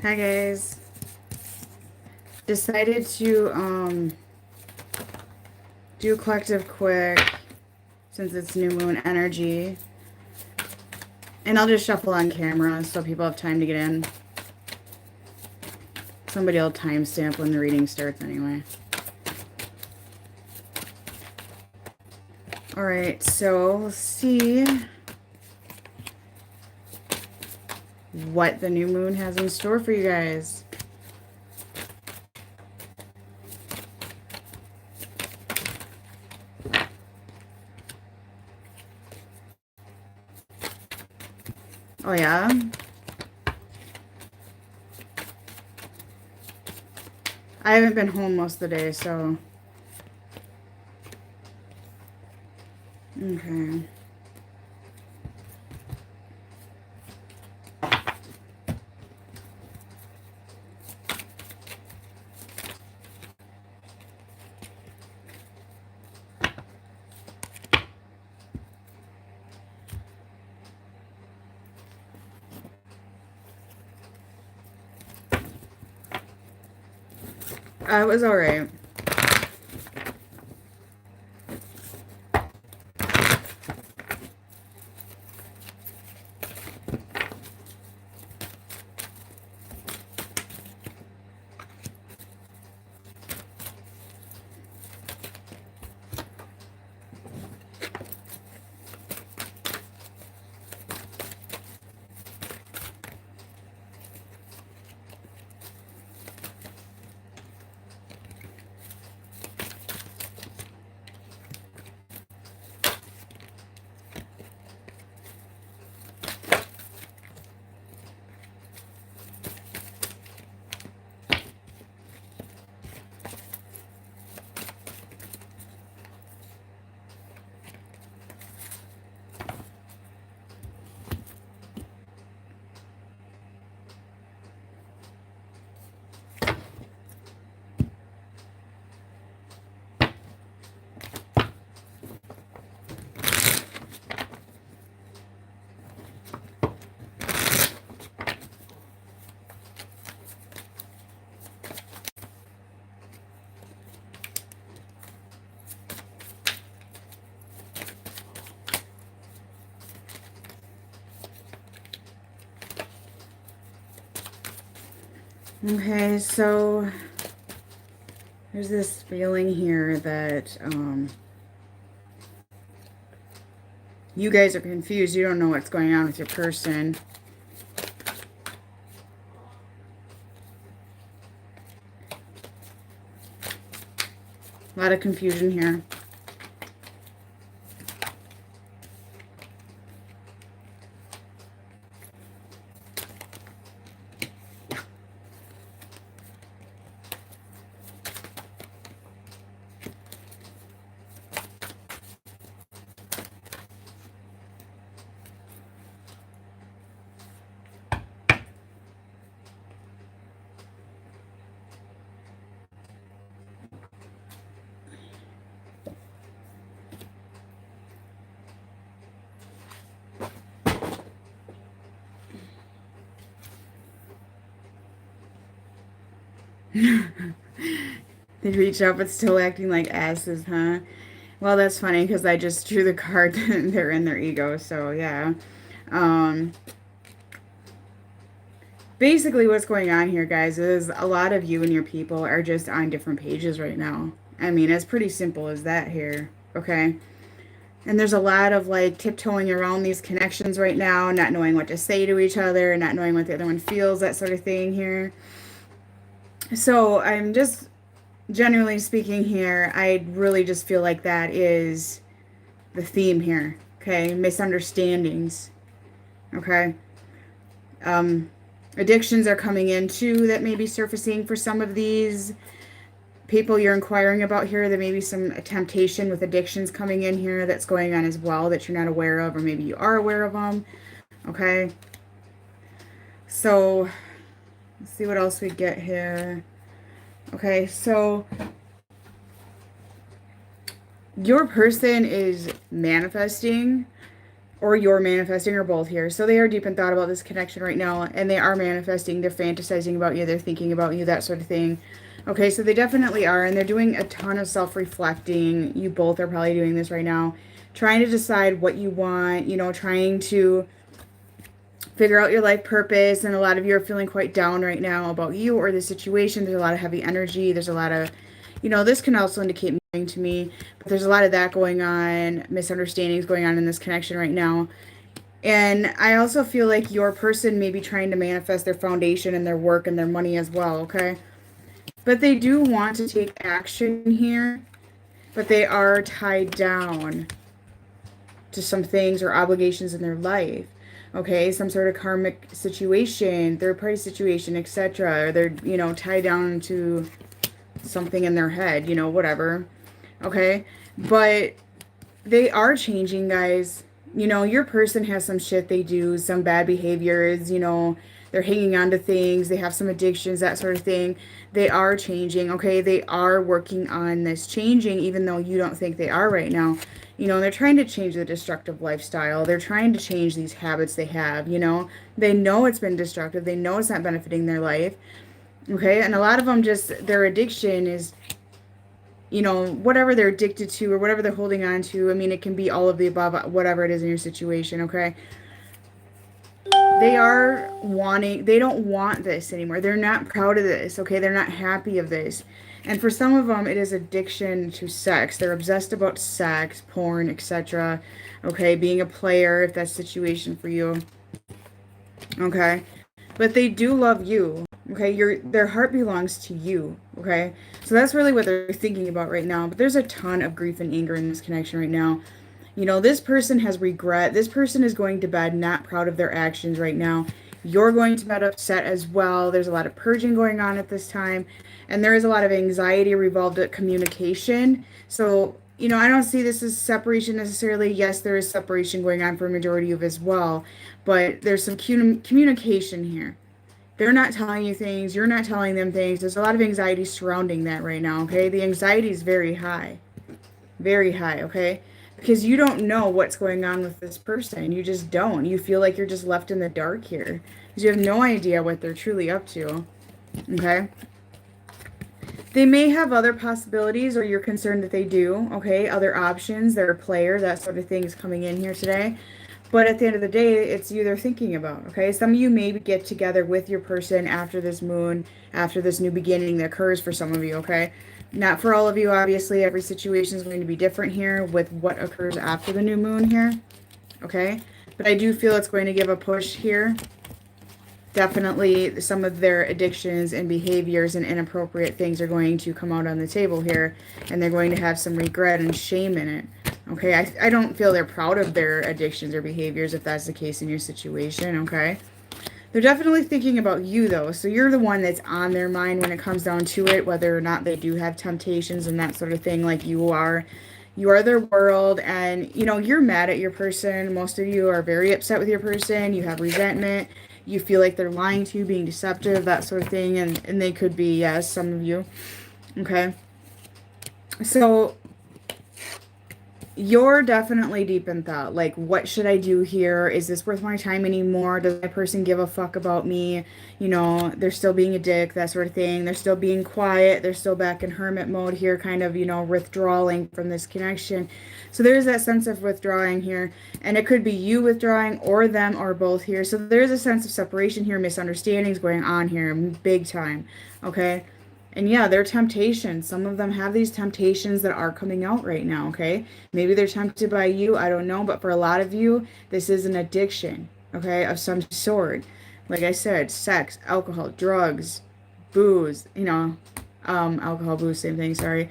Hi guys. Decided to do a collective quick since it's new moon energy. And I'll just shuffle on camera so people have time to get in. Somebody will timestamp when the reading starts anyway. Alright, so let's see what the new moon has in store for you guys. Oh yeah? I haven't been home most of the day, so... Okay. It was alright. Okay, so there's this feeling here that you guys are confused. You don't know what's going on with your person. A lot of confusion here. They reach out but still acting like asses, huh? Well, that's funny because I just drew the card that they're in their ego, so yeah. Basically what's going on here, guys, is a lot of you and your people are just on different pages right now. I mean, it's pretty simple as that here, okay? And there's a lot of like tiptoeing around these connections right now, not knowing what to say to each other, not knowing what the other one feels, that sort of thing here. So I'm just, generally speaking here, I really just feel like that is the theme here, okay? Misunderstandings, okay? Addictions are coming in too that may be surfacing for some of these people you're inquiring about here. There may be some temptation with addictions coming in here that's going on as well that you're not aware of, or maybe you are aware of them, okay? So let's see what else we get here. Okay, so your person is manifesting or you're manifesting, or both here. So they are deep in thought about this connection right now, and they are manifesting. They're fantasizing about you. They're thinking about you, that sort of thing. Okay, so they definitely are, and they're doing a ton of self-reflecting. You both are probably doing this right now, trying to decide what you want, you know, trying to figure out your life purpose. And a lot of you are feeling quite down right now about you or the situation. There's a lot of heavy energy. There's a lot of, you know, this can also indicate moving to me, but there's a lot of that going on, misunderstandings going on in this connection right now. And I also feel like your person may be trying to manifest their foundation and their work and their money as well, okay? But they do want to take action here, but they are tied down to some things or obligations in their life. Okay, some sort of karmic situation, third party situation, etc. Or they're, you know, tied down to something in their head, you know, whatever. Okay, but they are changing, guys. You know, your person has some shit they do, some bad behaviors, you know, they're hanging on to things, they have some addictions, that sort of thing. They are changing, okay? They are working on this changing, even though you don't think they are right now. You know, they're trying to change the destructive lifestyle. They're trying to change these habits they have, you know? They know it's been destructive. They know it's not benefiting their life, okay? And a lot of them just, their addiction is, you know, whatever they're addicted to or whatever they're holding on to. I mean, it can be all of the above, whatever it is in your situation, okay? They are wanting, they don't want this anymore. They're not proud of this, okay? They're not happy of this. And for some of them, it is addiction to sex. They're obsessed about sex, porn, etc. Okay, being a player, if that's the situation for you. Okay, but they do love you. Okay, their heart belongs to you. Okay, so that's really what they're thinking about right now. But there's a ton of grief and anger in this connection right now. You know, this person has regret. This person is going to bed not proud of their actions right now. You're going to bed upset as well. There's a lot of purging going on at this time. And there is a lot of anxiety revolved at communication. So, you know, I don't see this as separation necessarily. Yes, there is separation going on for a majority of as well. But there's some communication here. They're not telling you things. You're not telling them things. There's a lot of anxiety surrounding that right now, okay? The anxiety is very high. Very high, okay? Because you don't know what's going on with this person. You just don't. You feel like you're just left in the dark here. Because you have no idea what they're truly up to, okay? They may have other possibilities, or you're concerned that they do, okay? Other options. They're a player. That sort of thing is coming in here today. But at the end of the day, it's you they're thinking about, okay? Some of you maybe get together with your person after this moon, after this new beginning that occurs for some of you, okay? Not for all of you, obviously. Every situation is going to be different here with what occurs after the new moon here, okay? But I do feel it's going to give a push here. Definitely some of their addictions and behaviors and inappropriate things are going to come out on the table here, and they're going to have some regret and shame in it. Okay, I don't feel they're proud of their addictions or behaviors if that's the case in your situation, okay? They're definitely thinking about you, though, so you're the one that's on their mind when it comes down to it, whether or not they do have temptations and that sort of thing like you are. You are their world, and, you know, you're mad at your person. Most of you are very upset with your person. You have resentment. You feel like they're lying to you, being deceptive, that sort of thing, and they could be, yes, some of you, okay? So you're definitely deep in thought. Like, what should I do here? Is this worth my time anymore? Does that person give a fuck about me? You know, they're still being a dick, that sort of thing. They're still being quiet. They're still back in hermit mode here, kind of, you know, withdrawing from this connection. So there's that sense of withdrawing here. And it could be you withdrawing or them or both here. So there's a sense of separation here, misunderstandings going on here, big time. Okay? And yeah, their temptations. Some of them have these temptations that are coming out right now, okay? Maybe they're tempted by you, I don't know. But for a lot of you, this is an addiction, okay, of some sort. Like I said, sex, alcohol, drugs, booze, you know, alcohol, booze, same thing, sorry.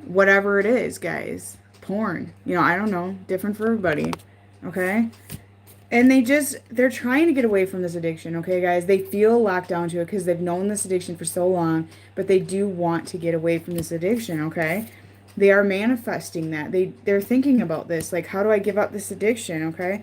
Whatever it is, guys. Porn, you know, I don't know. Different for everybody, okay? And they're trying to get away from this addiction, okay, guys? They feel locked down to it because they've known this addiction for so long, but they do want to get away from this addiction, okay? They are manifesting that. They're thinking about this, like, how do I give up this addiction, okay?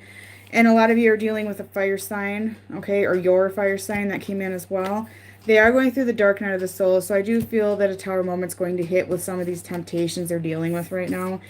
And a lot of you are dealing with a fire sign, okay, or your fire sign that came in as well. They are going through the dark night of the soul, so I do feel that a tower moment's going to hit with some of these temptations they're dealing with right now,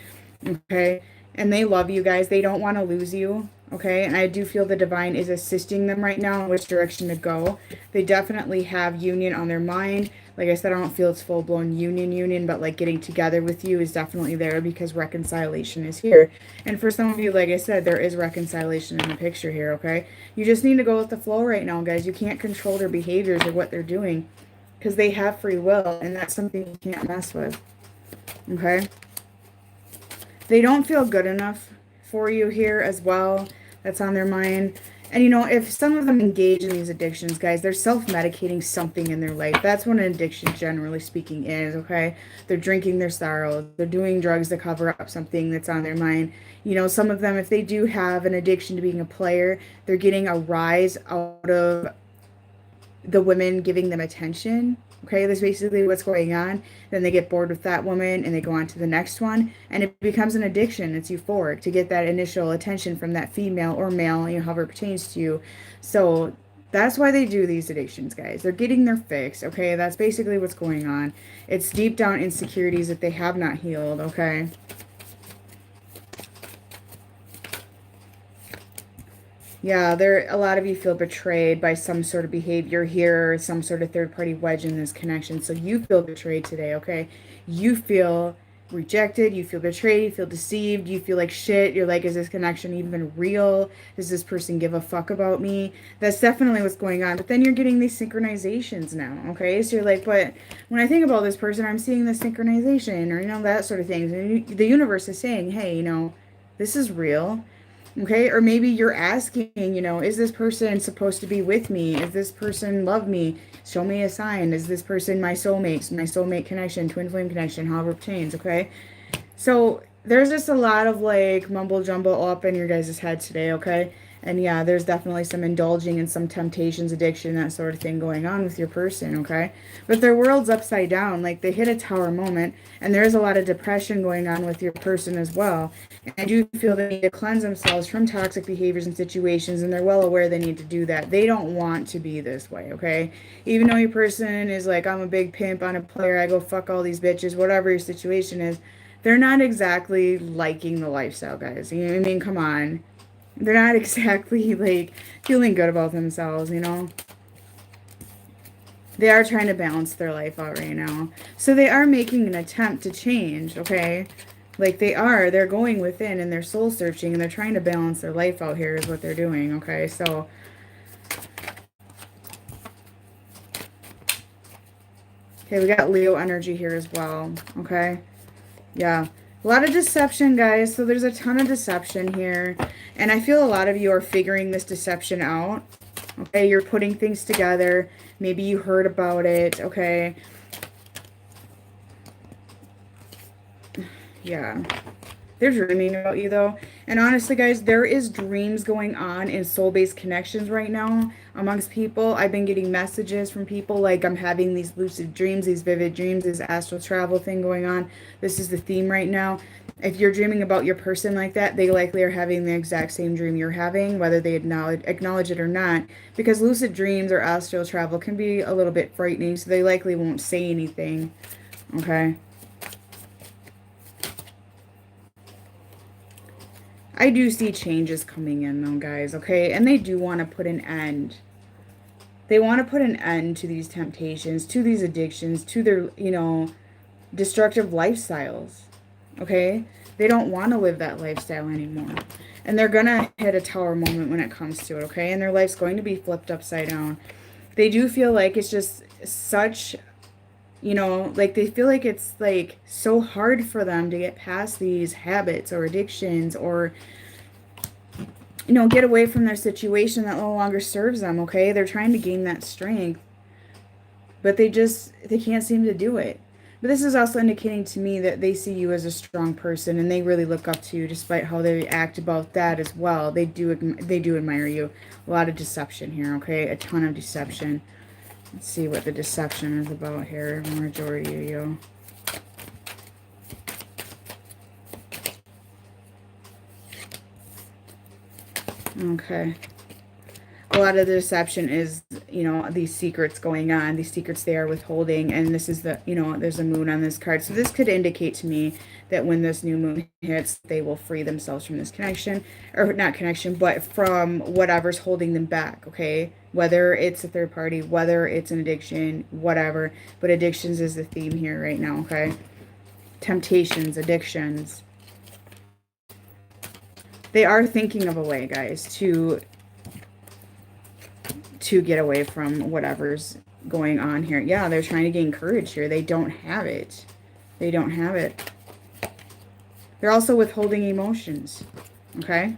okay? and they love you guys. They don't want to lose you. Okay, and I do feel the divine is assisting them right now in which direction to go. They definitely have union on their mind. Like I said, I don't feel it's full-blown union, but like getting together with you is definitely there because reconciliation is here. And for some of you, like I said, there is reconciliation in the picture here, okay? You just need to go with the flow right now, guys. You can't control their behaviors or what they're doing because they have free will, and that's something you can't mess with, okay? They don't feel good enough for you here as well. That's on their mind. And, you know, if some of them engage in these addictions, guys, they're self-medicating something in their life. That's what an addiction, generally speaking, is, okay? They're drinking their sorrow. They're doing drugs to cover up something that's on their mind. You know, some of them, if they do have an addiction to being a player, they're getting a rise out of the women giving them attention. Okay, that's basically what's going on. Then they get bored with that woman and they go on to the next one. And it becomes an addiction. It's euphoric to get that initial attention from that female or male, you know, however it pertains to you. So that's why they do these addictions, guys. They're getting their fix. Okay, that's basically what's going on. It's deep down insecurities that they have not healed. Okay. Yeah, a lot of you feel betrayed by some sort of behavior here, some sort of third-party wedge in this connection. So you feel betrayed today, okay? You feel rejected, you feel betrayed, you feel deceived, you feel like shit. You're like, is this connection even real? Does this person give a fuck about me? That's definitely what's going on. But then you're getting these synchronizations now, okay? So you're like, but when I think about this person, I'm seeing this synchronization or, you know, that sort of thing. And the universe is saying, hey, you know, this is real. Okay, or maybe you're asking, you know, is this person supposed to be with me? Is this person love me? Show me a sign. Is this person my soulmate connection, twin flame connection, however it pertains, okay? So there's just a lot of like mumble jumble up in your guys' head today, okay? And yeah, there's definitely some indulging in some temptations, addiction, that sort of thing going on with your person, okay? But their world's upside down. Like they hit a tower moment, and there's a lot of depression going on with your person as well. And I do feel they need to cleanse themselves from toxic behaviors and situations, and they're well aware they need to do that. They don't want to be this way, okay? Even though your person is like, I'm a big pimp, I'm a player, I go fuck all these bitches, whatever your situation is, they're not exactly liking the lifestyle, guys. You know what I mean? Come on. They're not exactly, like, feeling good about themselves, you know? They are trying to balance their life out right now. So they are making an attempt to change, okay? Like, they're going within and they're soul searching and they're trying to balance their life out here is what they're doing, okay? So, okay, we got Leo energy here as well, okay? Yeah. A lot of deception, guys. So there's a ton of deception here. And I feel a lot of you are figuring this deception out. Okay, you're putting things together. Maybe you heard about it. Okay. Yeah. They're dreaming about you, though. And honestly, guys, there is dreams going on in soul-based connections right now amongst people. I've been getting messages from people like I'm having these lucid dreams, these vivid dreams, this astral travel thing going on. This is the theme right now. If you're dreaming about your person like that, they likely are having the exact same dream you're having, whether they acknowledge it or not. Because lucid dreams or astral travel can be a little bit frightening, so they likely won't say anything. Okay? I do see changes coming in though, guys, okay? And they do want to put an end. They want to put an end to these temptations, to these addictions, to their, you know, destructive lifestyles, okay? They don't want to live that lifestyle anymore. And they're going to hit a tower moment when it comes to it, okay? And their life's going to be flipped upside down. They do feel like it's just such, you know, like they feel like it's like so hard for them to get past these habits or addictions or, you know, get away from their situation that no longer serves them, okay? They're trying to gain that strength, but they can't seem to do it. But this is also indicating to me that they see you as a strong person and they really look up to you despite how they act about that as well. They do admire you. A lot of deception here, okay? A ton of deception. Let's see what the deception is about here. Majority of you. Okay. A lot of the deception is you know, these secrets going on, these secrets they are withholding. And this is the, you know, there's a moon on this card. So this could indicate to me that when this new moon hits, they will free themselves from this connection, or not connection, but from whatever's holding them back, okay? Whether it's a third party, whether it's an addiction, whatever. But addictions is the theme here right now, okay? Temptations, addictions. They are thinking of a way, guys, to get away from whatever's going on here. Yeah, they're trying to gain courage here. They don't have it. They don't have it. They're also withholding emotions, okay?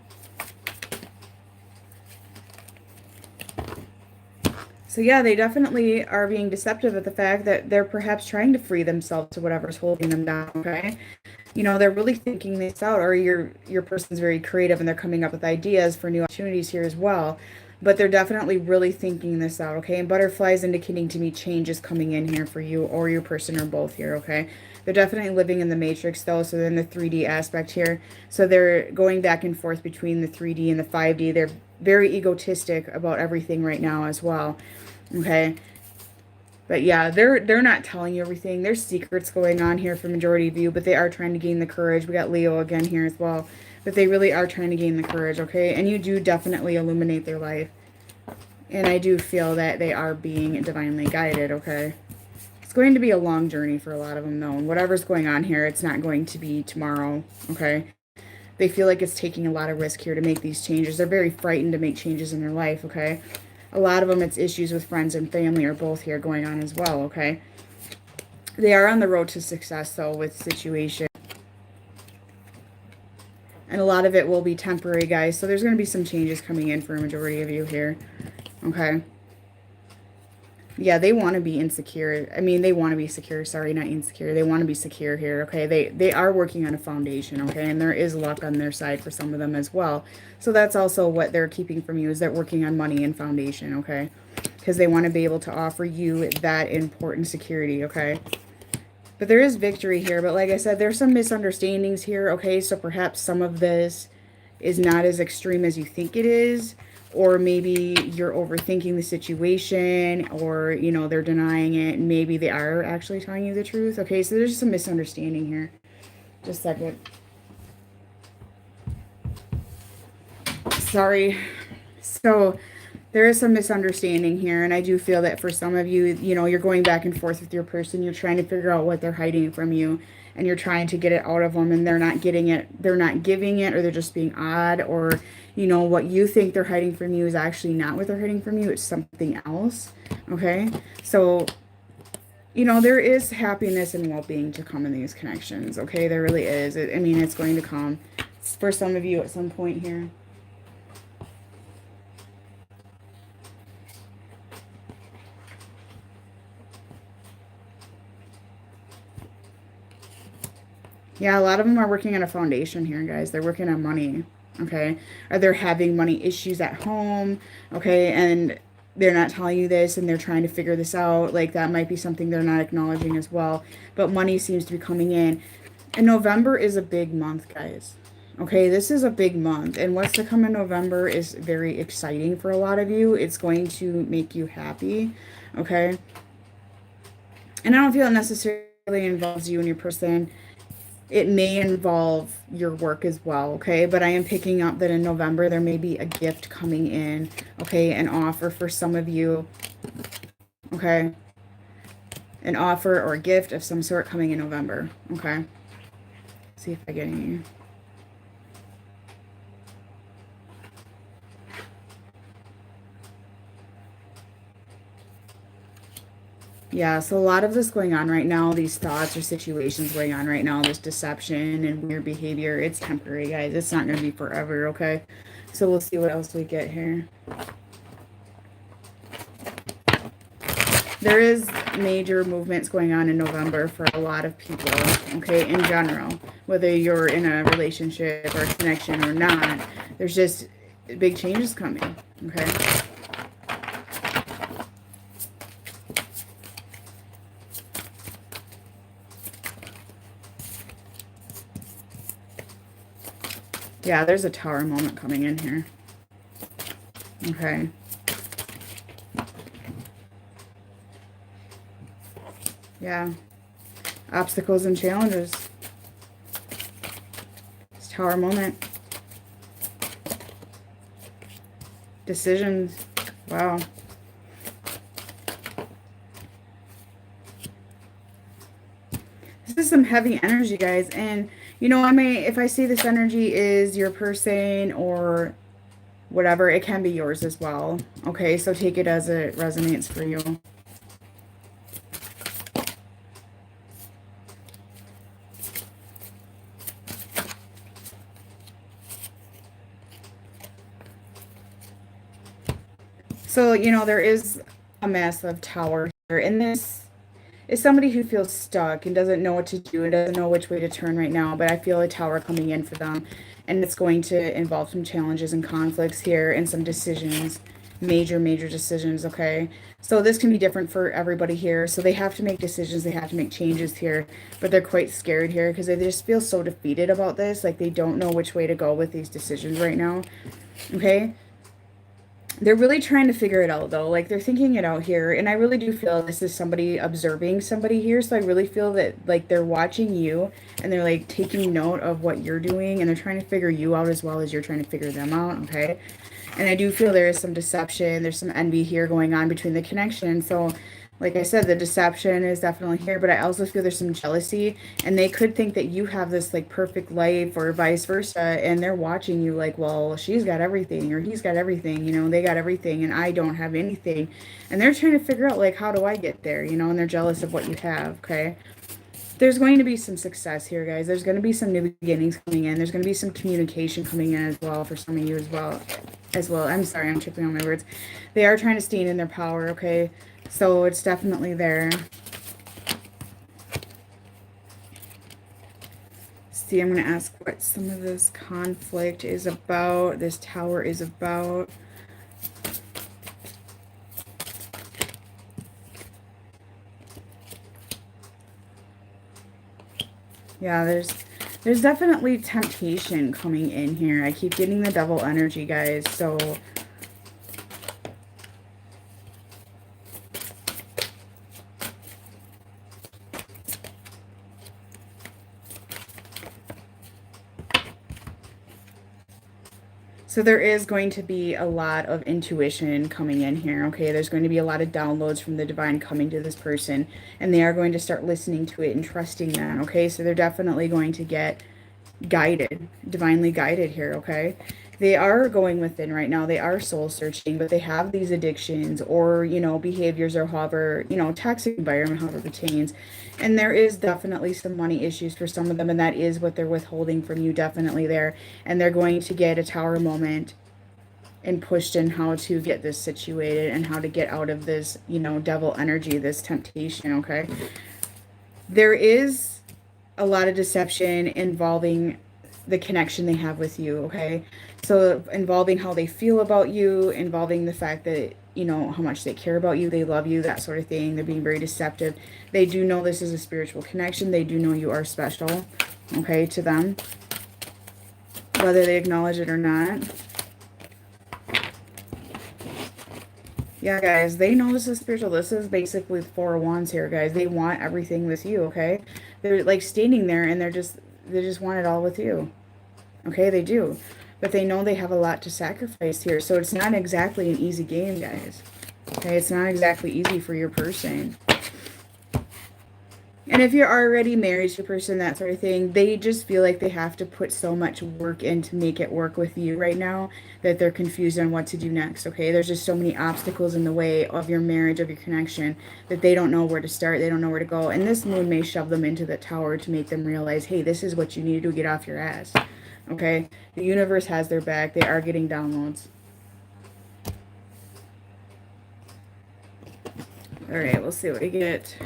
So yeah, they definitely are being deceptive at the fact that they're perhaps trying to free themselves to whatever's holding them down, okay? You know, they're really thinking this out, or your person's very creative and they're coming up with ideas for new opportunities here as well. But they're definitely really thinking this out, okay? And butterflies indicating to me change is coming in here for you or your person or both here, okay? They're definitely living in the matrix though, so they're in the 3D aspect here. So they're going back and forth between the 3D and the 5D. They're very egotistic about everything right now as well, okay? But yeah, they're not telling you everything. There's secrets going on here for majority of you, but they are trying to gain the courage. We got Leo again here as well. But they really are trying to gain the courage, okay? And you do definitely illuminate their life. And I do feel that they are being divinely guided, okay? It's going to be a long journey for a lot of them, though. And whatever's going on here, it's not going to be tomorrow, okay? They feel like it's taking a lot of risk here to make these changes. They're very frightened to make changes in their life, okay? A lot of them, it's issues with friends and family or both here going on as well, okay? They are on the road to success, though, with situation. And a lot of it will be temporary, guys. So there's going to be some changes coming in for a majority of you here. Okay. Yeah, they want to be insecure. I mean, they want to be secure. Sorry, not insecure. They want to be secure here, okay? They are working on a foundation, okay? And there is luck on their side for some of them as well. So that's also what they're keeping from you, is they're working on money and foundation, okay? Because they want to be able to offer you that important security, okay? But there is victory here. But like I said, there's some misunderstandings here, okay? So perhaps some of this is not as extreme as you think it is. Or maybe you're overthinking the situation, or, you know, they're denying it. And maybe they are actually telling you the truth. Okay, so there's some misunderstanding here. Just a second. Sorry. So there is some misunderstanding here, and I do feel that for some of you, you know, you're going back and forth with your person. You're trying to figure out what they're hiding from you, and you're trying to get it out of them, and they're not getting it. They're not giving it, or they're just being odd, or, you know, what you think they're hiding from you is actually not what they're hiding from you. It's something else, okay? So, you know, there is happiness and well-being to come in these connections, okay? There really is. I mean, it's going to come for some of you at some point here. Yeah, a lot of them are working on a foundation here, guys. They're working on money, okay? Or they're having money issues at home, okay? And they're not telling you this, and they're trying to figure this out. Like, that might be something they're not acknowledging as well. But money seems to be coming in. And November is a big month, guys. Okay, this is a big month. And what's to come in November is very exciting for a lot of you. It's going to make you happy, okay? And I don't feel it necessarily involves you and your person. It may involve your work as well, okay? But I am picking up that in November, there may be a gift coming in, okay? An offer for some of you, okay? An offer or a gift of some sort coming in November, okay? See if I get any. Yeah, so a lot of this going on right now, these thoughts or situations going on right now, this deception and weird behavior, it's temporary, guys. It's not going to be forever, okay? So we'll see what else we get here. There is major movements going on in November for a lot of people, okay, in general. Whether you're in a relationship or a connection or not, there's just big changes coming, okay? Yeah, there's a tower moment coming in here. Okay. Yeah. Obstacles and challenges. It's Tower moment. Decisions. Wow. This is some heavy energy, guys. And, you know, if I see this energy is your person or whatever, it can be yours as well. Okay, so take it as it resonates for you. So, you know, there is a massive tower here. And this is somebody who feels stuck and doesn't know what to do and doesn't know which way to turn right now. But I feel a tower coming in for them. And it's going to involve some challenges and conflicts here and some decisions. Major, major decisions, okay? So this can be different for everybody here. So they have to make decisions. They have to make changes here. But they're quite scared here because they just feel so defeated about this. Like they don't know which way to go with these decisions right now. Okay? They're really trying to figure it out though. Like they're thinking it out here. And I really do feel this is somebody observing somebody here. So I really feel that like they're watching you and they're like taking note of what you're doing and they're trying to figure you out as well as you're trying to figure them out. Okay. And I do feel there is some deception. There's some envy here going on between the connection. So like I said, the deception is definitely here, but I also feel there's some jealousy and they could think that you have this like perfect life or vice versa. And they're watching you like, well, she's got everything or he's got everything, you know, they got everything and I don't have anything. And they're trying to figure out like, how do I get there? You know, and they're jealous of what you have. Okay. There's going to be some success here, guys. There's going to be some new beginnings coming in. There's going to be some communication coming in as well for some of you as well. I'm sorry, I'm tripping on my words. They are trying to stand in their power, okay? So it's definitely there. See, I'm going to ask what some of this conflict is about, this tower is about. Yeah, there's definitely temptation coming in here. I keep getting the devil energy, guys. So So there is going to be a lot of intuition coming in here, okay? There's going to be a lot of downloads from the divine coming to this person, and they are going to start listening to it and trusting that, okay? So they're definitely going to get guided, divinely guided here, okay? They are going within right now. They are soul searching, but they have these addictions or, you know, behaviors or however, you know, toxic environment, however it pertains. And there is definitely some money issues for some of them, and that is what they're withholding from you, definitely there. And they're going to get a tower moment and pushed in how to get this situated and how to get out of this, you know, devil energy, this temptation, okay? There is a lot of deception involving the connection they have with you, okay? So involving how they feel about you, involving the fact that, you know, how much they care about you, they love you, that sort of thing. They're being very deceptive. They do know this is a spiritual connection. They do know you are special, okay, to them, whether they acknowledge it or not. Yeah, guys, they know this is spiritual. This is basically the Four of Wands here, guys. They want everything with you, okay? They're like standing there and they just want it all with you. Okay, they do. But they know they have a lot to sacrifice here. So it's not exactly an easy game, guys. Okay, it's not exactly easy for your person. And if you're already married to a person, that sort of thing, they just feel like they have to put so much work in to make it work with you right now that they're confused on what to do next, okay? There's just so many obstacles in the way of your marriage, of your connection, that they don't know where to start. They don't know where to go. And this moon may shove them into the tower to make them realize, hey, this is what you need to do, get off your ass, okay? The universe has their back. They are getting downloads. All right, we'll see what we get.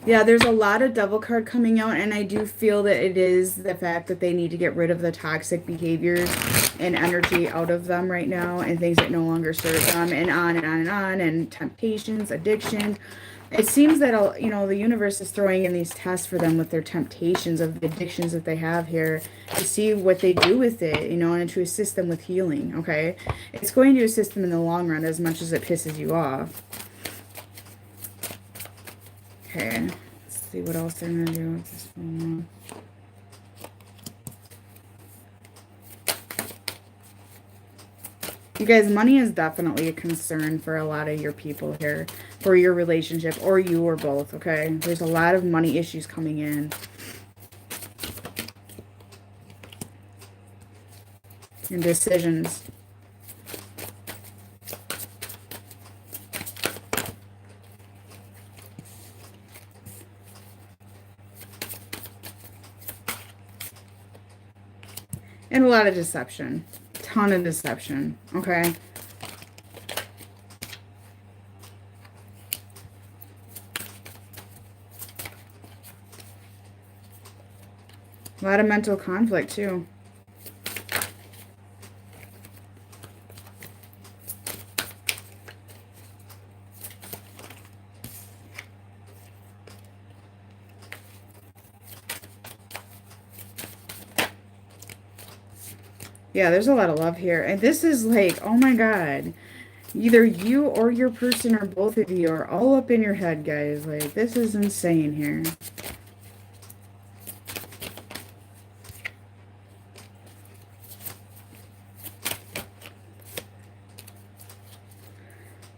Yeah, there's a lot of devil card coming out, and I do feel that it is the fact that they need to get rid of the toxic behaviors and energy out of them right now and things that no longer serve them, and on and on and on, and temptations, addictions, It seems that, you know, the universe is throwing in these tests for them with their temptations of the addictions that they have here to see what they do with it, you know, and to assist them with healing, okay? It's going to assist them in the long run as much as it pisses you off. Okay, let's see what else they're going to do with this one. You guys, money is definitely a concern for a lot of your people here, for your relationship, or you or both, okay? There's a lot of money issues coming in. And decisions. And a lot of deception. Ton of deception, okay? A lot of mental conflict, too. Yeah, there's a lot of love here. And this is like, oh my God. Either you or your person or both of you are all up in your head, guys. Like, this is insane here.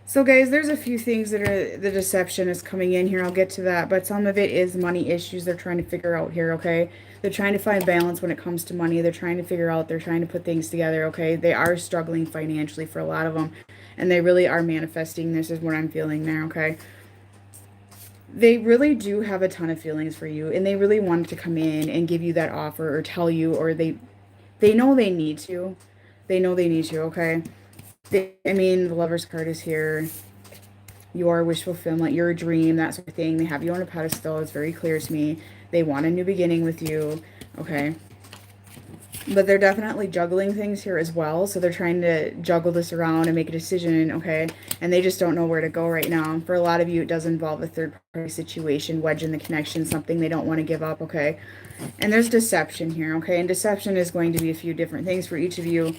So guys, there's a few things that are, the deception is coming in here. I'll get to that. But some of it is money issues they're trying to figure out here, okay? They're trying to find balance when it comes to money. They're trying to figure out, they're trying to put things together, okay? They are struggling financially for a lot of them. And they really are manifesting. This is what I'm feeling there, okay? They really do have a ton of feelings for you. And they really wanted to come in and give you that offer or tell you, or they know they need to. They know they need to, okay? I mean, the Lover's card is here. Your wish fulfillment, your dream, that sort of thing. They have you on a pedestal. It's very clear to me. They want a new beginning with you. Okay. But they're definitely juggling things here as well. So they're trying to juggle this around and make a decision. Okay. And they just don't know where to go right now. For a lot of you, it does involve a third party situation, wedge in the connection, something they don't want to give up. Okay. And there's deception here. Okay. And deception is going to be a few different things for each of you.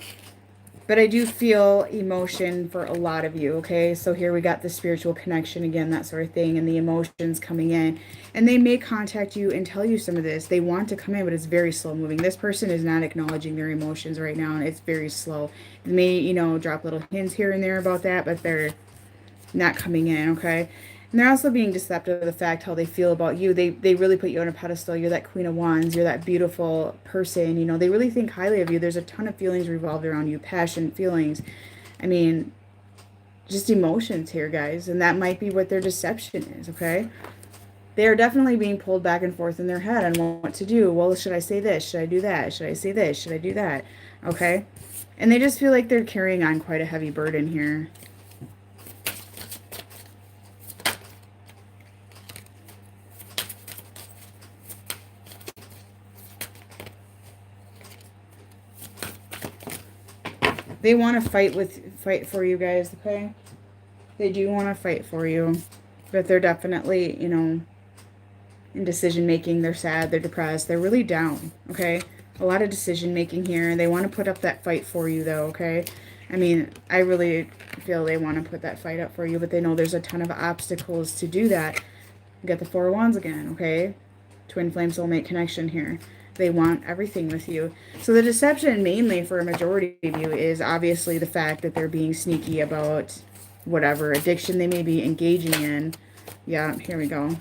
But I do feel emotion for a lot of you, okay? So here we got the spiritual connection again, that sort of thing, and the emotions coming in. And they may contact you and tell you some of this. They want to come in, but it's very slow moving. This person is not acknowledging their emotions right now, and it's very slow. They may, you know, drop little hints here and there about that, but they're not coming in, okay? And they're also being deceptive of the fact how they feel about you. They really put you on a pedestal. You're that Queen of Wands. You're that beautiful person. You know, they really think highly of you. There's a ton of feelings revolved around you. Passion, feelings. I mean, just emotions here, guys. And that might be what their deception is, okay? They are definitely being pulled back and forth in their head on what to do. Well, should I say this? Should I do that? Should I say this? Should I do that? Okay? And they just feel like they're carrying on quite a heavy burden here. They want to fight for you guys, okay? They do want to fight for you. But they're definitely, you know, in decision making. They're sad, they're depressed, they're really down, okay? A lot of decision making here. They want to put up that fight for you though, okay? I mean, I really feel they want to put that fight up for you, but they know there's a ton of obstacles to do that. You got the Four of Wands again, okay? Twin flame soulmate connection here. They want everything with you. So the deception mainly for a majority of you is obviously the fact that they're being sneaky about whatever addiction they may be engaging in. Yeah, here we go.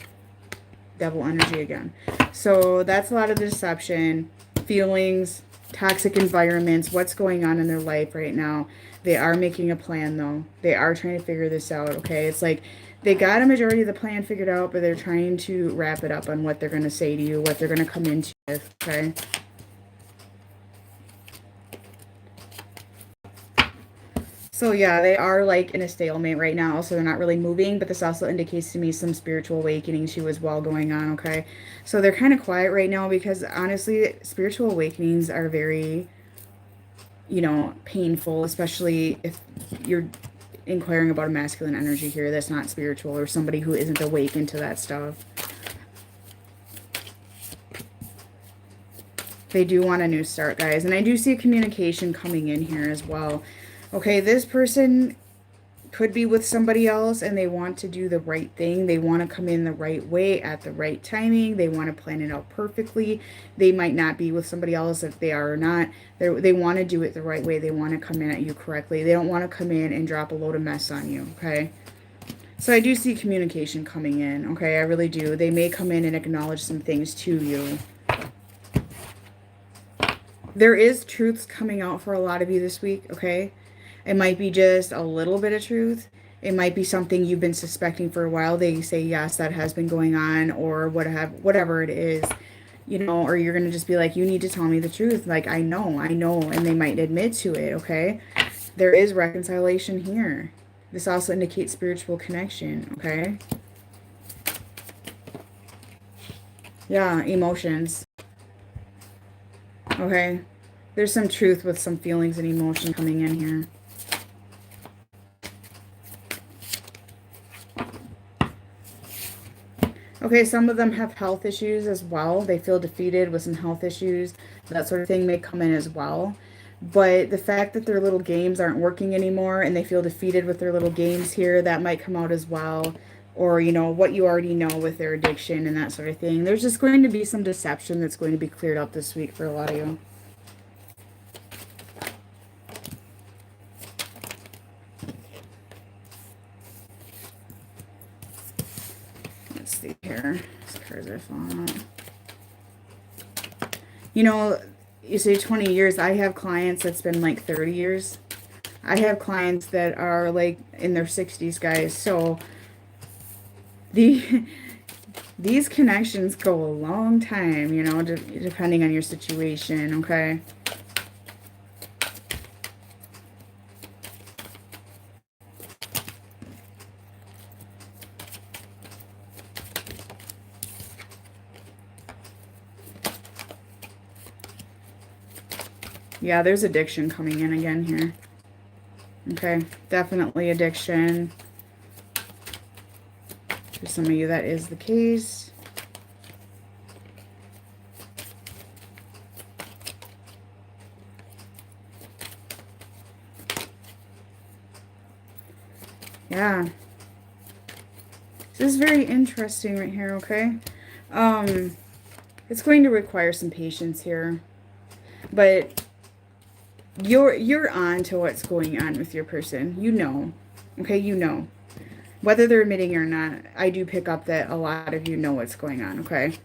Devil energy again. So that's a lot of the deception. Feelings, toxic environments, what's going on in their life right now. They are making a plan though. They are trying to figure this out, okay? It's like they got a majority of the plan figured out, but they're trying to wrap it up on what they're going to say to you, what they're going to come into with, okay? So yeah, they are like in a stalemate right now, so they're not really moving, but this also indicates to me some spiritual awakening too as well going on, okay? So they're kind of quiet right now because honestly, spiritual awakenings are very, you know, painful, especially if you're inquiring about a masculine energy here that's not spiritual, or somebody who isn't awakened to that stuff. They do want a new start, guys. And I do see communication coming in here as well. Okay, this person could be with somebody else and they want to do the right thing. They want to come in the right way at the right timing. They want to plan it out perfectly. They might not be with somebody else if they are or not. They want to do it the right way. They want to come in at you correctly. They don't want to come in and drop a load of mess on you, okay? So I do see communication coming in, okay? I really do. They may come in and acknowledge some things to you. There is truths coming out for a lot of you this week, okay? It might be just a little bit of truth. It might be something you've been suspecting for a while. They say, yes, that has been going on, or whatever it is, you know, or you're going to just be like, you need to tell me the truth. Like, I know, and they might admit to it, okay? There is reconciliation here. This also indicates spiritual connection, okay? Yeah, emotions. Okay, there's some truth with some feelings and emotion coming in here. Okay, some of them have health issues as well. They feel defeated with some health issues. That sort of thing may come in as well. But the fact that their little games aren't working anymore and they feel defeated with their little games here, that might come out as well. Or, you know, what you already know with their addiction and that sort of thing. There's just going to be some deception that's going to be cleared up this week for a lot of you. Let's see here. These cards are falling out. You know, you say 20 years. I have clients that's been like 30 years. I have clients that are like in their 60s, guys. So these connections go a long time, you know, depending on your situation, okay? Yeah, there's addiction coming in again here. Okay, definitely addiction. For some of you, that is the case. Yeah. This is very interesting right here, okay? It's going to require some patience here. But you're on to what's going on with your person. You know. Okay, you know. Whether they're admitting or not, I do pick up that a lot of you know what's going on, okay?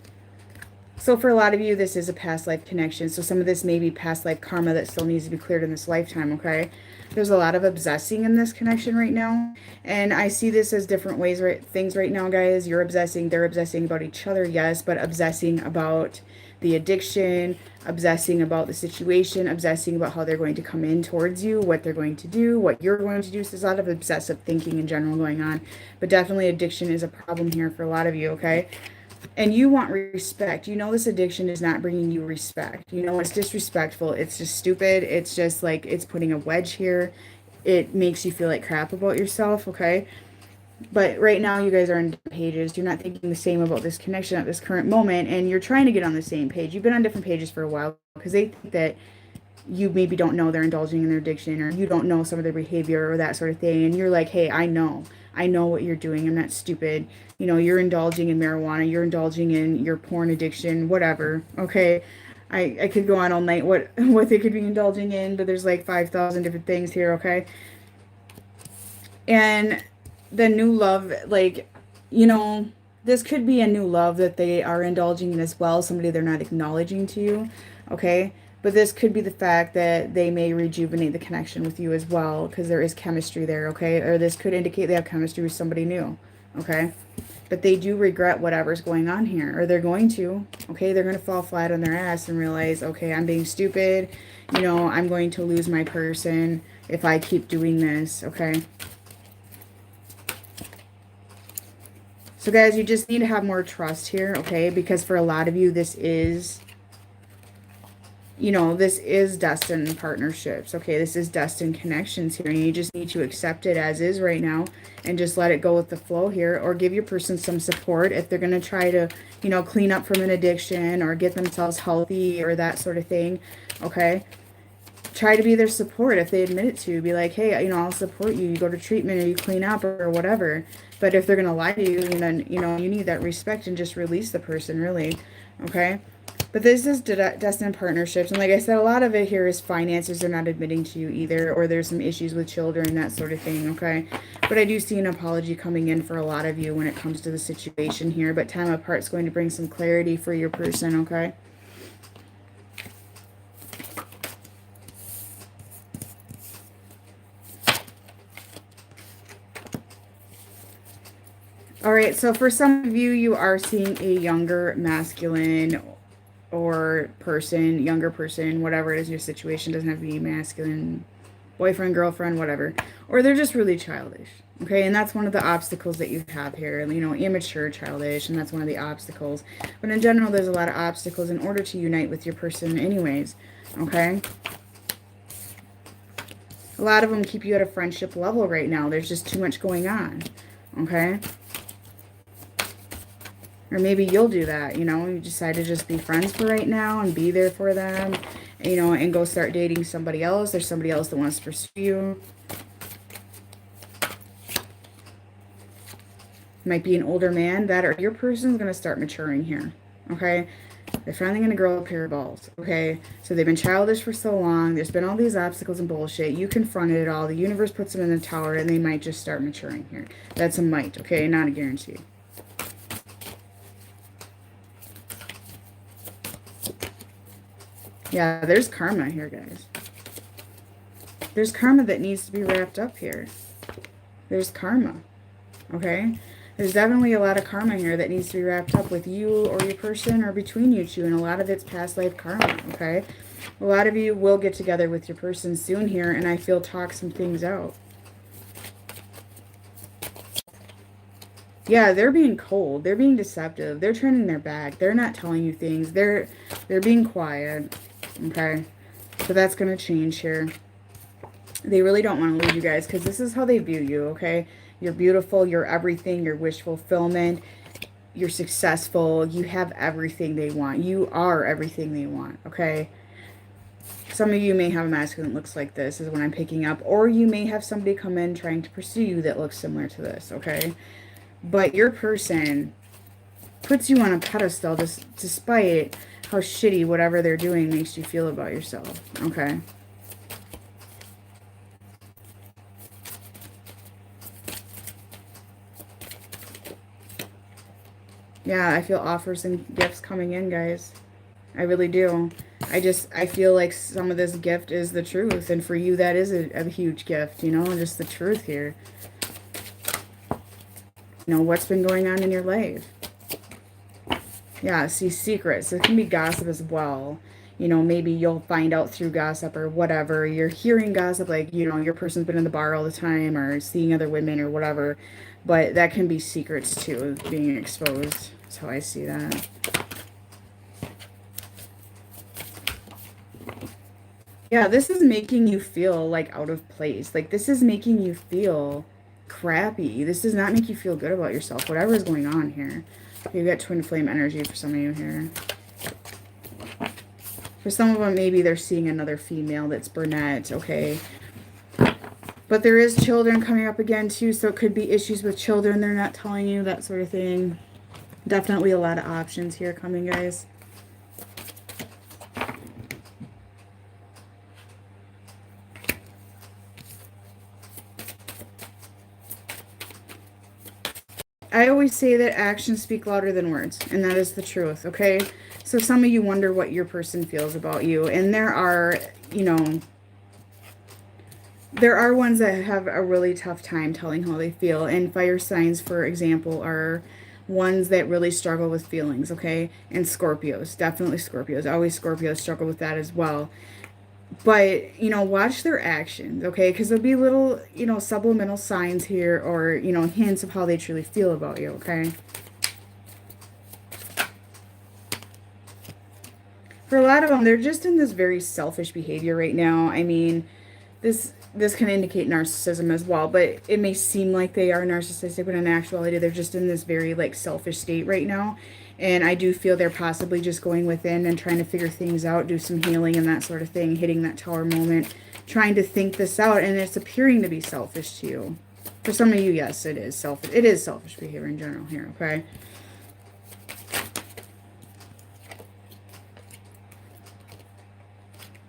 So for a lot of you, this is a past life connection. So some of this may be past life karma that still needs to be cleared in this lifetime, okay? There's a lot of obsessing in this connection right now. And I see this as different ways, things right now, guys. You're obsessing, they're obsessing about each other, yes, but obsessing about the addiction, obsessing about the situation, obsessing about how they're going to come in towards you, what they're going to do, what you're going to do. So there's a lot of obsessive thinking in general going on. But definitely addiction is a problem here for a lot of you, okay? And you want respect. You know this addiction is not bringing you respect. You know it's disrespectful. It's just stupid. It's just like it's putting a wedge here. It makes you feel like crap about yourself, okay? But right now you guys are on different pages. You're not thinking the same about this connection at this current moment, and you're trying to get on the same page. You've been on different pages for a while because they think that you maybe don't know they're indulging in their addiction, or you don't know some of their behavior or that sort of thing. And you're like, hey, I know what you're doing. I'm not stupid. You know, you're indulging in marijuana. You're indulging in your porn addiction, whatever. Okay. I could go on all night what they could be indulging in, but there's like 5,000 different things here. Okay. And the new love, like, you know, this could be a new love that they are indulging in as well. Somebody they're not acknowledging to you. Okay. But this could be the fact that they may rejuvenate the connection with you as well, because there is chemistry there, okay? Or this could indicate they have chemistry with somebody new, okay? But they do regret whatever's going on here, or they're going to, okay? They're going to fall flat on their ass and realize, okay, I'm being stupid. You know, I'm going to lose my person if I keep doing this, okay? So, guys, you just need to have more trust here, okay? Because for a lot of you, this is you know, this is destined partnerships, okay? This is destined connections here, and you just need to accept it as is right now and just let it go with the flow here, or give your person some support if they're going to try to, you know, clean up from an addiction or get themselves healthy or that sort of thing, okay? Try to be their support if they admit it to. Be like, hey, you know, I'll support you. You go to treatment or you clean up or whatever. But if they're going to lie to you, then, you know, you need that respect and just release the person, really, okay? But this is destined partnerships. And like I said, a lot of it here is finances they're not admitting to you either, or there's some issues with children, that sort of thing, okay? But I do see an apology coming in for a lot of you when it comes to the situation here. But time apart is going to bring some clarity for your person, okay? All right, so for some of you, you are seeing a younger masculine or person, younger person, whatever it is your situation, doesn't have to be masculine, boyfriend, girlfriend, whatever. Or they're just really childish, okay? And that's one of the obstacles that you have here, you know, immature, childish, and that's one of the obstacles. But in general, there's a lot of obstacles in order to unite with your person anyways, okay? A lot of them keep you at a friendship level right now. There's just too much going on, okay? Or maybe you'll do that, you know, you decide to just be friends for right now and be there for them, you know, and go start dating somebody else. There's somebody else that wants to pursue you. Might be an older man, that or your person's going to start maturing here, okay? They're finally going to grow a pair of balls, okay? So they've been childish for so long. There's been all these obstacles and bullshit. You confronted it all. The universe puts them in the tower, and they might just start maturing here. That's a might, okay? Not a guarantee. Yeah, there's karma here, guys. There's karma that needs to be wrapped up here. There's karma, okay? There's definitely a lot of karma here that needs to be wrapped up with you or your person or between you two, and a lot of it's past life karma, okay? A lot of you will get together with your person soon here, and I feel talk some things out. Yeah, they're being cold. They're being deceptive. They're turning their back. They're not telling you things. They're being quiet, okay? So that's going to change here. They really don't want to lose you guys because this is how they view you, okay? You're beautiful. You're everything. You're wish fulfillment. You're successful. You have everything they want. You are everything they want, okay? Some of you may have a masculine that looks like this is what I'm picking up. Or you may have somebody come in trying to pursue you that looks similar to this, okay? But your person puts you on a pedestal despite how shitty whatever they're doing makes you feel about yourself, okay? Yeah, I feel offers and gifts coming in, guys. I really do. I feel like some of this gift is the truth. And for you, that is a huge gift, you know, just the truth here. You know, what's been going on in your life? Yeah, see, secrets. It can be gossip as well. You know, maybe you'll find out through gossip or whatever. You're hearing gossip, like, you know, your person's been in the bar all the time or seeing other women or whatever. But that can be secrets, too, being exposed. That's how I see that. Yeah, this is making you feel, like, out of place. Like, this is making you feel crappy. This does not make you feel good about yourself, whatever is going on here. You've got twin flame energy for some of you here. For some of them, maybe they're seeing another female that's brunette, okay? But there is children coming up again, too, so it could be issues with children they're not telling you, that sort of thing. Definitely a lot of options here coming, guys. I always say that actions speak louder than words, and that is the truth, okay? So some of you wonder what your person feels about you, and there are, you know, there are ones that have a really tough time telling how they feel, and fire signs, for example, are ones that really struggle with feelings, okay? And Scorpios, definitely Scorpios. Always Scorpios struggle with that as well. But, you know, watch their actions, okay? Because there'll be little, you know, subliminal signs here or, you know, hints of how they truly feel about you, okay? For a lot of them, they're just in this very selfish behavior right now. I mean, this can indicate narcissism as well, but it may seem like they are narcissistic, but in actuality, they're just in this very like selfish state right now. And I do feel they're possibly just going within and trying to figure things out, do some healing and that sort of thing, hitting that tower moment, trying to think this out, and it's appearing to be selfish to you. For some of you, yes, it is selfish. It is selfish behavior in general here, okay?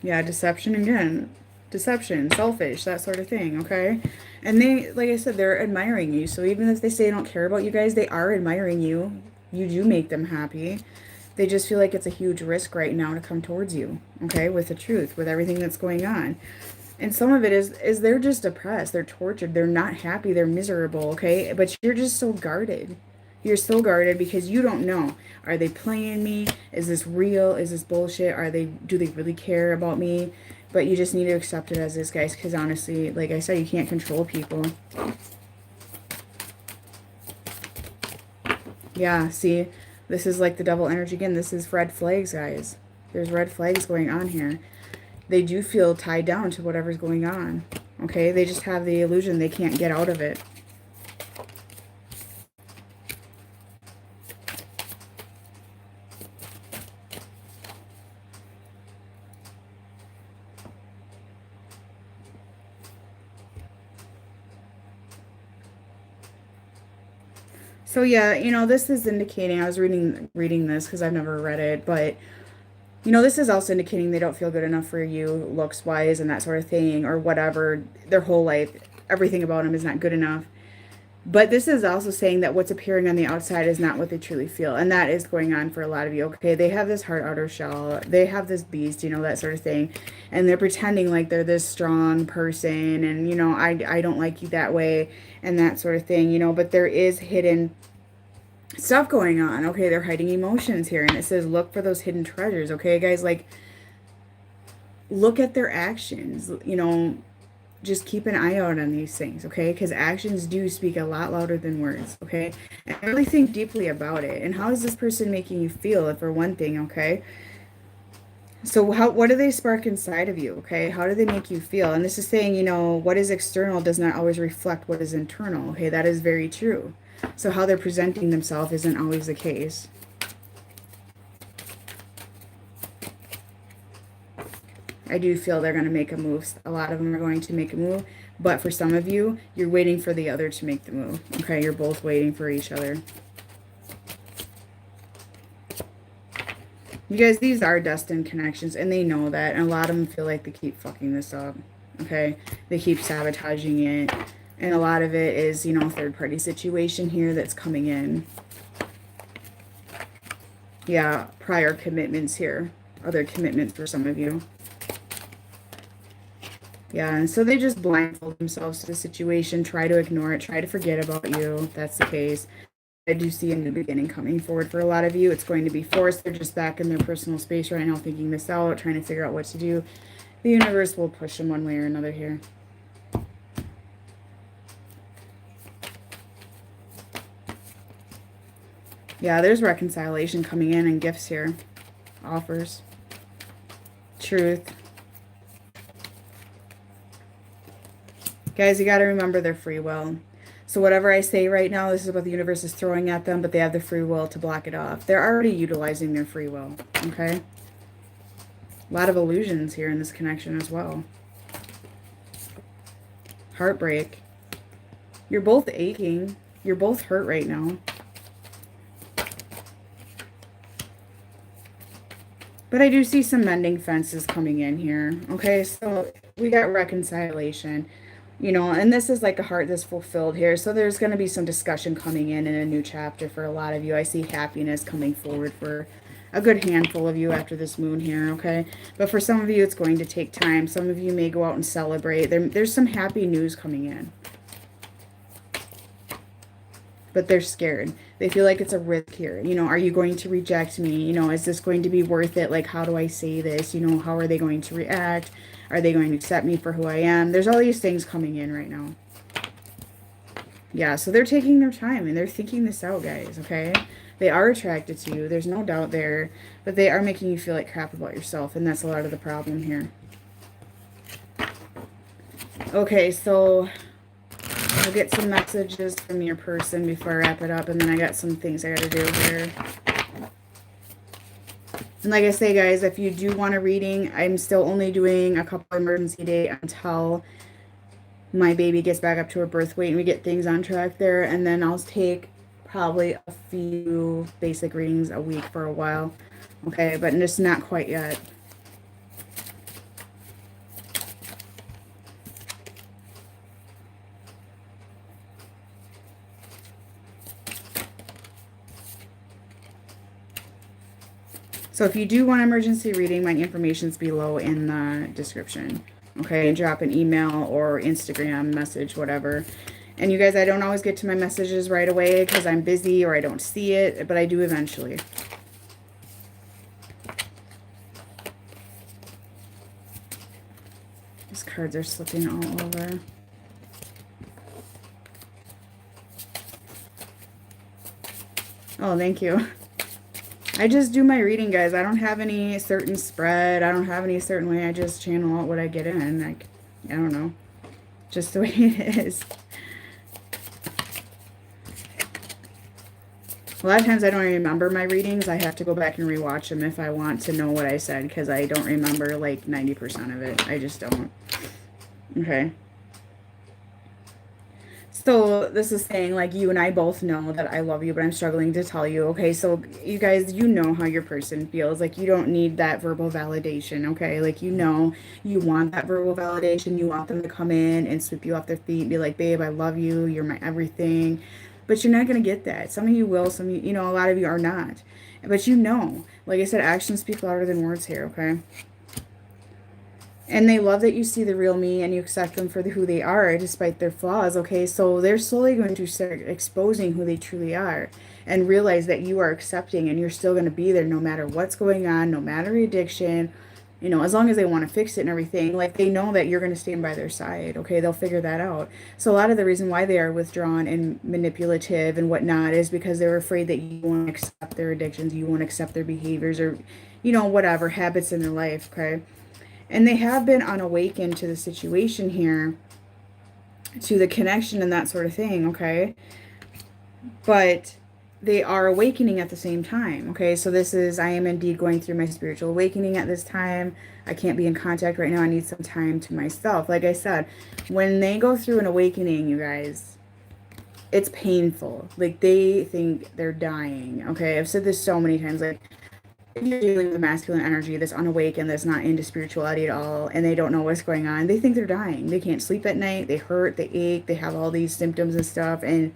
Yeah, deception again. Deception, selfish, that sort of thing, okay? And they, like I said, they're admiring you. So even if they say they don't care about you guys, they are admiring you. You do make them happy. They just feel like it's a huge risk right now to come towards you, okay? With the truth, with everything that's going on. And some of it is they're just depressed. They're tortured. They're not happy. They're miserable, okay? But you're just so guarded. You're so guarded because you don't know. Are they playing me? Is this real? Is this bullshit? Do they really care about me? But you just need to accept it as is, guys, because honestly, like I said, you can't control people. Yeah, see, this is like the devil energy again. This is red flags, guys. There's red flags going on here. They do feel tied down to whatever's going on, okay? They just have the illusion they can't get out of it. So yeah, you know, this is indicating, I was reading this because I've never read it, but you know, this is also indicating they don't feel good enough for you looks wise and that sort of thing or whatever. Their whole life, everything about them is not good enough. But this is also saying that what's appearing on the outside is not what they truly feel. And that is going on for a lot of you. Okay, they have this hard outer shell. They have this beast, you know, that sort of thing. And they're pretending like they're this strong person. And, you know, I don't like you that way and that sort of thing, you know. But there is hidden stuff going on. Okay, they're hiding emotions here. And it says look for those hidden treasures. Okay, guys, like look at their actions, you know. Just keep an eye out on these things, okay? Because actions do speak a lot louder than words, okay? And really think deeply about it. And how is this person making you feel, for one thing, okay? So what do they spark inside of you, okay? How do they make you feel? And this is saying, you know, what is external does not always reflect what is internal, okay? That is very true. So how they're presenting themselves isn't always the case. I do feel they're going to make a move. A lot of them are going to make a move. But for some of you, you're waiting for the other to make the move. Okay, you're both waiting for each other. You guys, these are destined connections, and they know that. And a lot of them feel like they keep fucking this up. Okay, they keep sabotaging it. And a lot of it is, you know, third-party situation here that's coming in. Yeah, prior commitments here. Other commitments for some of you. Yeah, and so they just blindfold themselves to the situation, try to ignore it, try to forget about you, if that's the case. I do see a new beginning coming forward for a lot of you. It's going to be forced. They're just back in their personal space right now, thinking this out, trying to figure out what to do. The universe will push them one way or another here. Yeah, there's reconciliation coming in and gifts here. Offers. Truth. Guys, you got to remember their free will. So whatever I say right now, this is what the universe is throwing at them, but they have the free will to block it off. They're already utilizing their free will, okay? A lot of illusions here in this connection as well. Heartbreak. You're both aching. You're both hurt right now. But I do see some mending fences coming in here, okay? So we got reconciliation. You know, and this is like a heart that's fulfilled here. So there's going to be some discussion coming in a new chapter for a lot of you. I see happiness coming forward for a good handful of you after this moon here, okay? But for some of you, it's going to take time. Some of you may go out and celebrate. There's some happy news coming in. But they're scared. They feel like it's a risk here. You know, are you going to reject me? You know, is this going to be worth it? Like, how do I say this? You know, how are they going to react? Are they going to accept me for who I am? There's all these things coming in right now. Yeah, so they're taking their time and they're thinking this out, guys, okay? They are attracted to you. There's no doubt there. But they are making you feel like crap about yourself. And that's a lot of the problem here. Okay, so I'll get some messages from your person before I wrap it up. And then I got some things I got to do here. And like I say, guys, if you do want a reading, I'm still only doing a couple emergency days until my baby gets back up to her birth weight and we get things on track there. And then I'll take probably a few basic readings a week for a while. Okay, but just not quite yet. So if you do want emergency reading, my information's below in the description. Okay, drop an email or Instagram message, whatever. And you guys, I don't always get to my messages right away because I'm busy or I don't see it, but I do eventually. These cards are slipping all over. Oh, thank you. I just do my reading, guys. I don't have any certain spread. I don't have any certain way. I just channel out what I get in. Like, I don't know. Just the way it is. A lot of times I don't remember my readings. I have to go back and rewatch them if I want to know what I said, because I don't remember like 90% of it. I just don't. Okay. So this is saying, like, you and I both know that I love you, but I'm struggling to tell you, okay? So you guys, you know how your person feels. Like, you don't need that verbal validation, okay? Like, you know, you want that verbal validation. You want them to come in and sweep you off their feet and be like, babe, I love you. You're my everything. But you're not going to get that. Some of you will. Some of you, you know, a lot of you are not. But you know, like I said, actions speak louder than words here, okay? And they love that you see the real me and you accept them for who they are despite their flaws, okay? So they're slowly going to start exposing who they truly are and realize that you are accepting and you're still going to be there no matter what's going on, no matter addiction, you know, as long as they want to fix it and everything. Like, they know that you're going to stand by their side, okay? They'll figure that out. So a lot of the reason why they are withdrawn and manipulative and whatnot is because they're afraid that you won't accept their addictions, you won't accept their behaviors or, you know, whatever, habits in their life, okay? And they have been unawakened to the situation here, to the connection and that sort of thing, okay? But they are awakening at the same time, okay? So this is, I am indeed going through my spiritual awakening at this time. I can't be in contact right now. I need some time to myself. Like I said, when they go through an awakening, you guys, it's painful. Like, they think they're dying, okay? I've said this so many times, like, you're dealing with masculine energy that's unawakened, that's not into spirituality at all, and they don't know what's going on. They think they're dying. They can't sleep at night. They hurt. They ache. They have all these symptoms and stuff, and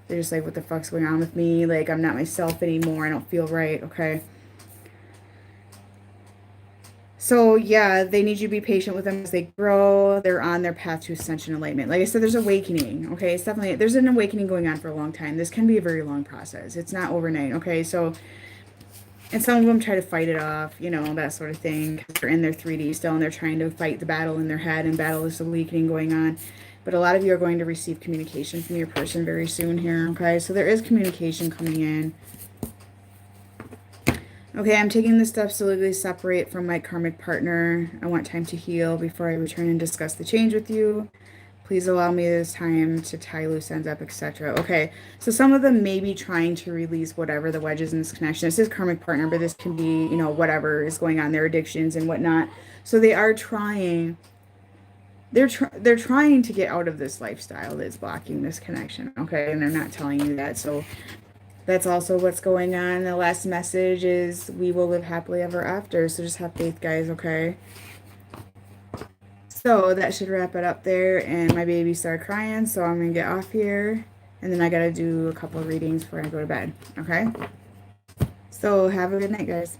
they're just like, what the fuck's going on with me? Like, I'm not myself anymore. I don't feel right, okay? So, yeah, they need you to be patient with them as they grow. They're on their path to ascension enlightenment. Like I said, there's awakening, okay? It's definitely, there's an awakening going on for a long time. This can be a very long process. It's not overnight, okay? So, and some of them try to fight it off, you know, that sort of thing. They're in their 3D still, and they're trying to fight the battle in their head and battle this awakening going on. But a lot of you are going to receive communication from your person very soon here, okay? So there is communication coming in. Okay, I'm taking this to absolutely separate from my karmic partner. I want time to heal before I return and discuss the change with you. Please allow me this time to tie loose ends up, etc. Okay, so some of them may be trying to release whatever the wedges in this connection. This is karmic partner, but this can be, you know, whatever is going on, their addictions and whatnot. So they are trying, they're trying to get out of this lifestyle that's blocking this connection, okay? And they're not telling you that. So that's also what's going on. The last message is, we will live happily ever after. So just have faith, guys, okay? So that should wrap it up there. And my baby started crying, so I'm going to get off here. And then I got to do a couple of readings before I go to bed, okay? So have a good night, guys.